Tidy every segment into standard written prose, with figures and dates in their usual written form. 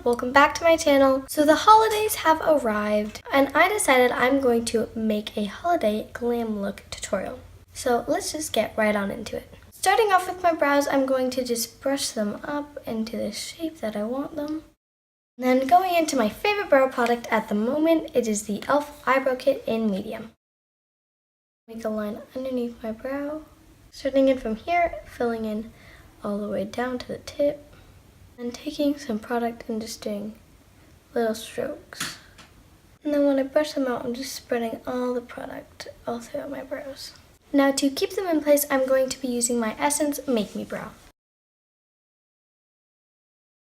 welcome back to my channel. So the holidays have arrived and I decided I'm going to make a holiday glam look tutorial. So let's just get right on into it. Starting off with my brows, I'm going to just brush them up into the shape that I want them. Then going into my favorite brow product at the moment, it is the e.l.f. Eyebrow Kit in medium. Make a line underneath my brow, starting in from here, filling in all the way down to the tip. And taking some product and just doing little strokes. And then when I brush them out, I'm just spreading all the product all throughout my brows. Now to keep them in place, I'm going to be using my Essence Make Me Brow.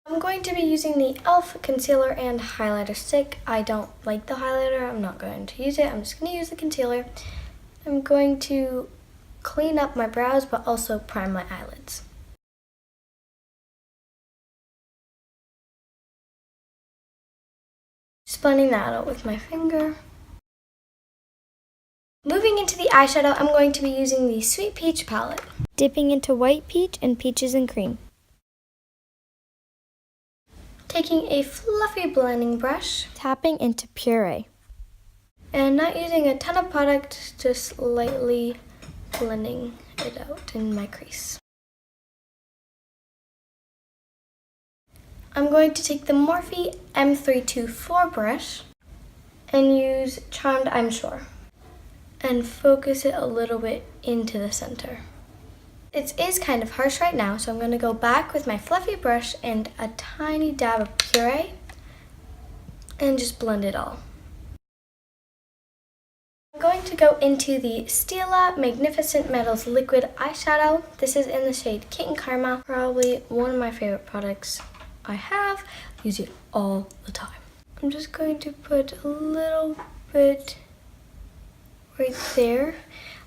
I'm going to be using the e.l.f. concealer and highlighter stick. I don't like the highlighter, I'm not going to use it, I'm just going to use the concealer. I'm going to clean up my brows but also prime my eyelids. Just blending that out with my finger. Moving into the eyeshadow, I'm going to be using the Sweet Peach palette. Dipping into White Peach and Peaches and Cream. Taking a fluffy blending brush, tapping into Puree. And not using a ton of product, just lightly blending it out in my crease. I'm going to take the Morphe M324 brush and use Charmed I'm Sure and focus it a little bit into the center. It is kind of harsh right now, so I'm going to go back with my fluffy brush and a tiny dab of Puree and just blend it all. I'm going to go into the Stila Magnificent Metals Liquid Eyeshadow. This is in the shade Kitten Karma, probably one of my favorite products I have. Use it all the time. I'm just going to put a little bit right there.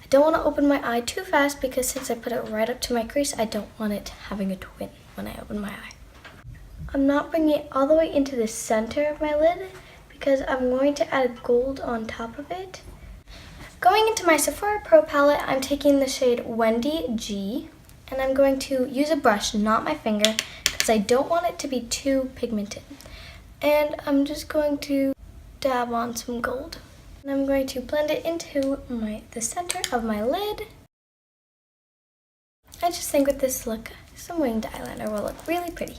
I don't want to open my eye too fast because since I put it right up to my crease, I don't want it having a twin when I open my eye. I'm not bringing it all the way into the center of my lid because I'm going to add gold on top of it. Going into my Sephora Pro palette, I'm taking the shade Wendy G and I'm going to use a brush, not my finger, because I don't want it to be too pigmented. And I'm just going to dab on some gold. And I'm going to blend it into the center of my lid. I just think with this look, some winged eyeliner will look really pretty.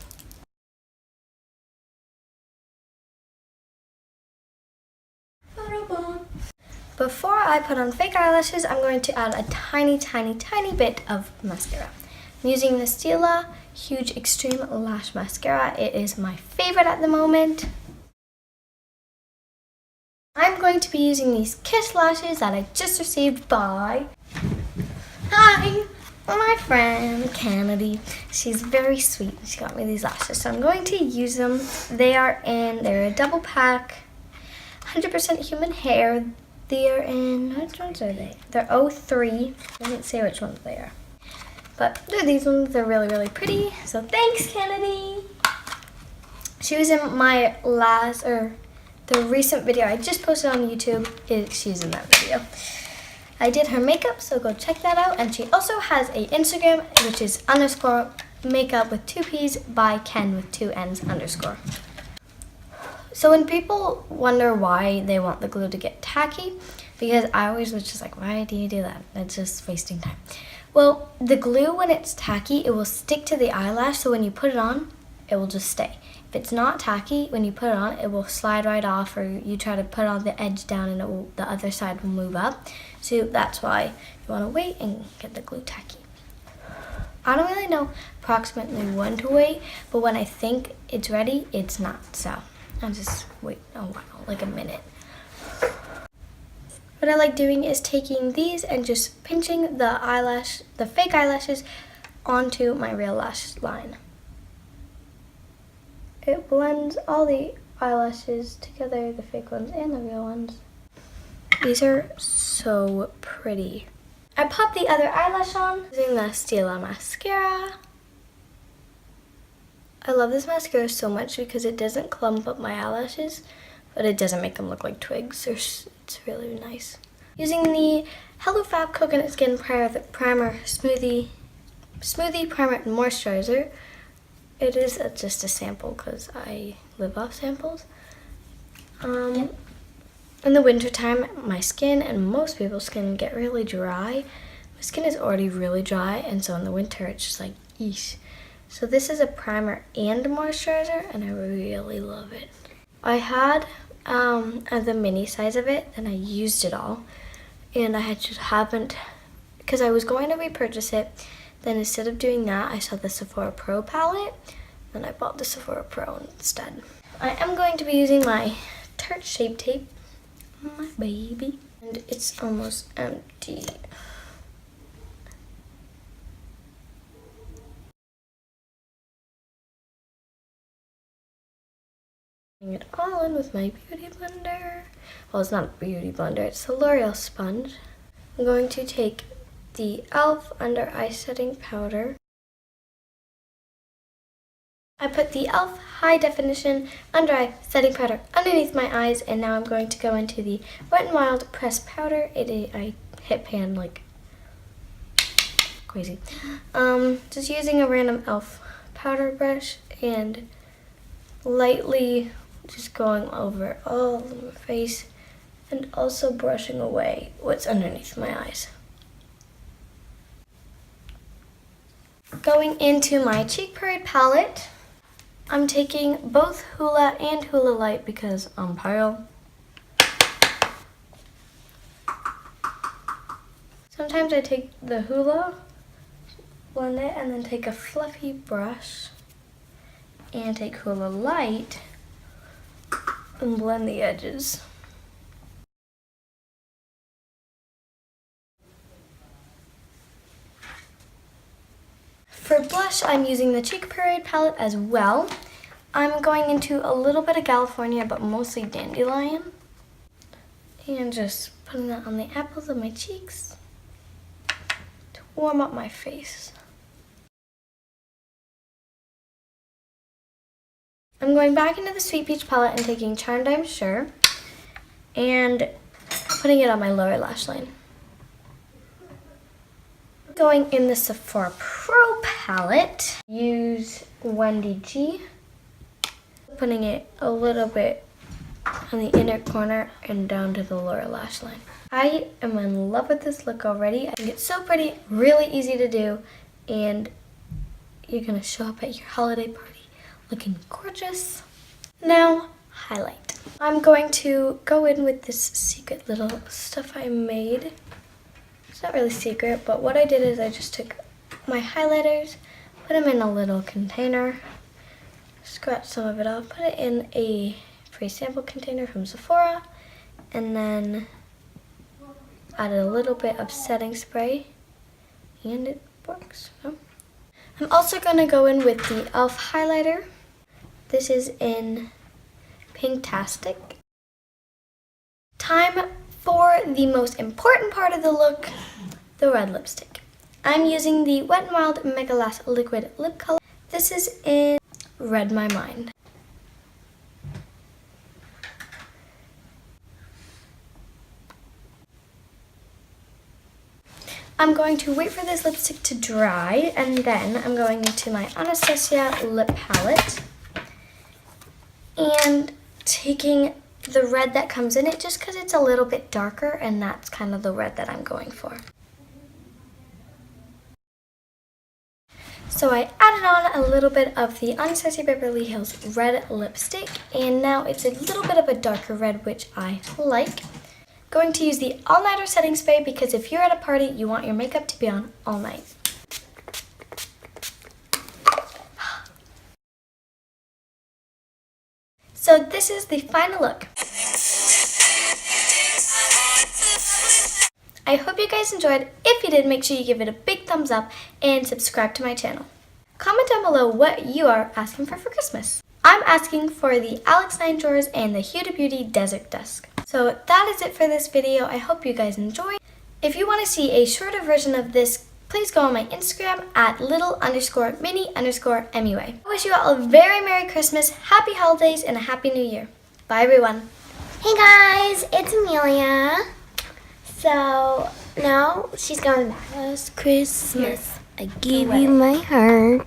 Before I put on fake eyelashes, I'm going to add a tiny bit of mascara. I'm using the Stila Huge Extreme Lash Mascara. It is my favorite at the moment. I'm going to be using these Kiss lashes that I just received by my friend Kennedy. She's very sweet. She got me these lashes, so I'm going to use them. They're a double pack, 100% human hair. They're in, which ones are they? They're 03. I didn't say which ones they are. But they're these ones. They're really pretty. So thanks, Kennedy. She was in my the recent video I just posted on YouTube. She's in that video. I did her makeup, so go check that out. And she also has a Instagram, which is _makeup with 2 P's by Ken with 2 N's _. So when people wonder why they want the glue to get tacky, because I always was just like, why do you do that? It's just wasting time. Well, the glue, when it's tacky, it will stick to the eyelash, so when you put it on, it will just stay. If it's not tacky, when you put it on, it will slide right off, or you try to put on the edge down and the other side will move up. So that's why you want to wait and get the glue tacky. I don't really know approximately when to wait, but when I think it's ready, it's not, so I'll just wait a while, like a minute. What I like doing is taking these and just pinching the fake eyelashes onto my real lash line. It blends all the eyelashes together, the fake ones and the real ones. These are so pretty. I popped the other eyelash on using the Stila mascara. I love this mascara so much because it doesn't clump up my eyelashes, but it doesn't make them look like twigs. It's really nice. Using the Hello Fab Coconut Skin Primer Smoothie Primer and Moisturizer, it is just a sample because I live off samples. In the wintertime, my skin and most people's skin get really dry. My skin is already really dry, and so in the winter it's just like, eesh. So this is a primer and moisturizer, and I really love it. I had the mini size of it, and I used it all. And I just haven't, because I was going to repurchase it. Then instead of doing that, I saw the Sephora Pro palette, and I bought the Sephora Pro instead. I am going to be using my Tarte Shape Tape, my baby, and it's almost empty. It all in with my beauty blender. Well, it's not a beauty blender, it's a L'Oreal sponge. I'm going to take the e.l.f. Under Eye Setting Powder. I put the e.l.f. High Definition Under Eye Setting Powder underneath my eyes, and now I'm going to go into the Wet n Wild Pressed Powder. I hit pan like crazy. Just using a random e.l.f. powder brush and lightly just going over all of my face and also brushing away what's underneath my eyes. Going into my Cheek Parade palette, I'm taking both Hoola and Hoola Light because I'm pale. Sometimes I take the Hoola, blend it, and then take a fluffy brush and take Hoola Light and blend the edges. For blush, I'm using the Cheek Parade palette as well. I'm going into a little bit of Galofornia, but mostly Dandelion. And just putting that on the apples of my cheeks to warm up my face. I'm going back into the Sweet Peach palette and taking Charmed I'm Sure and putting it on my lower lash line. Going in the Sephora Pro palette, use Wendy G, putting it a little bit on the inner corner and down to the lower lash line. I am in love with this look already. I think it's so pretty, really easy to do, and you're gonna show up at your holiday party looking gorgeous. Now, highlight. I'm going to go in with this secret little stuff I made. It's not really secret, but what I did is I just took my highlighters, put them in a little container, scratched some of it off, put it in a free sample container from Sephora, and then added a little bit of setting spray, and it works. So I'm also going to go in with the e.l.f. highlighter. This is in Pinktastic. Time for the most important part of the look, the red lipstick. I'm using the Wet n Wild Mega Lash Liquid Lip Color. This is in Read My Mind. I'm going to wait for this lipstick to dry, and then I'm going into my Anastasia lip palette and taking the red that comes in it just because it's a little bit darker, and that's kind of the red that I'm going for. So I added on a little bit of the Anastasia Beverly Hills red lipstick, and now it's a little bit of a darker red, which I like. Going to use the all-nighter setting spray because if you're at a party, you want your makeup to be on all night. So this is the final look. I hope you guys enjoyed. If you did, make sure you give it a big thumbs up and subscribe to my channel. Comment down below what you are asking for Christmas. I'm asking for the Alex 9 drawers and the Huda Beauty Desert Dusk. So that is it for this video. I hope you guys enjoyed. If you want to see a shorter version of this, please go on my Instagram at little_mini_MUA. I wish you all a very Merry Christmas, Happy Holidays, and a Happy New Year. Bye everyone. Hey guys, it's Amelia. So now she's going back. Last Christmas, I gave you my heart.